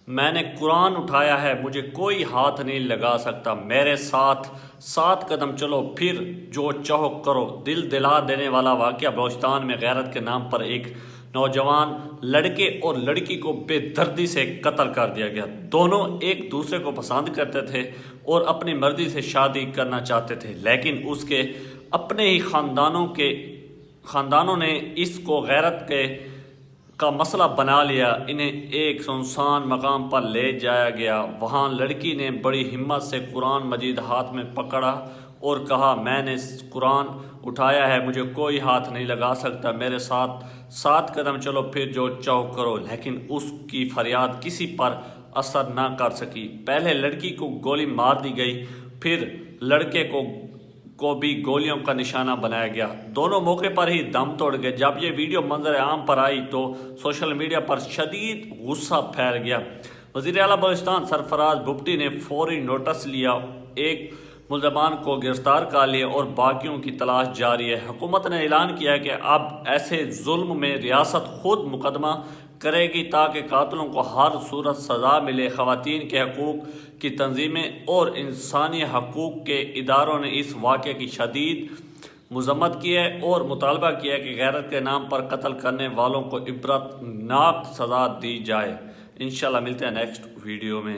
میں نے قرآن اٹھایا ہے، مجھے کوئی ہاتھ نہیں لگا سکتا، میرے ساتھ 7 قدم چلو، پھر جو چاہو کرو۔ دل دلا دینے والا واقعہ بلوچستان میں غیرت کے نام پر ایک نوجوان لڑکے اور لڑکی کو بے دردی سے قتل کر دیا گیا۔ دونوں ایک دوسرے کو پسند کرتے تھے اور اپنی مرضی سے شادی کرنا چاہتے تھے، لیکن اس کے اپنے ہی خاندانوں نے اس کو غیرت کا مسئلہ بنا لیا۔ انہیں ایک سنسان مقام پر لے جایا گیا۔ وہاں لڑکی نے بڑی ہمت سے قرآن مجید ہاتھ میں پکڑا اور کہا، میں نے قرآن اٹھایا ہے، مجھے کوئی ہاتھ نہیں لگا سکتا، میرے ساتھ 7 قدم چلو، پھر جو چاہو کرو۔ لیکن اس کی فریاد کسی پر اثر نہ کر سکی۔ پہلے لڑکی کو گولی مار دی گئی، پھر لڑکے کو بھی گولیوں کا نشانہ بنایا گیا۔ دونوں موقع پر ہی دم توڑ گئے۔ جب یہ ویڈیو منظر عام پر آئی تو سوشل میڈیا پر شدید غصہ پھیل گیا۔ وزیر اعلیٰ بلوچستان سرفراز بھٹی نے فوری نوٹس لیا، ایک ملزمان کو گرفتار کر لیا اور باقیوں کی تلاش جاری ہے۔ حکومت نے اعلان کیا ہے کہ اب ایسے ظلم میں ریاست خود مقدمہ کرے گی تاکہ قاتلوں کو ہر صورت سزا ملے۔ خواتین کے حقوق کی تنظیمیں اور انسانی حقوق کے اداروں نے اس واقعے کی شدید مذمت کی ہے اور مطالبہ کیا ہے کہ غیرت کے نام پر قتل کرنے والوں کو عبرت ناک سزا دی جائے۔ انشاءاللہ ملتے ہیں نیکسٹ ویڈیو میں۔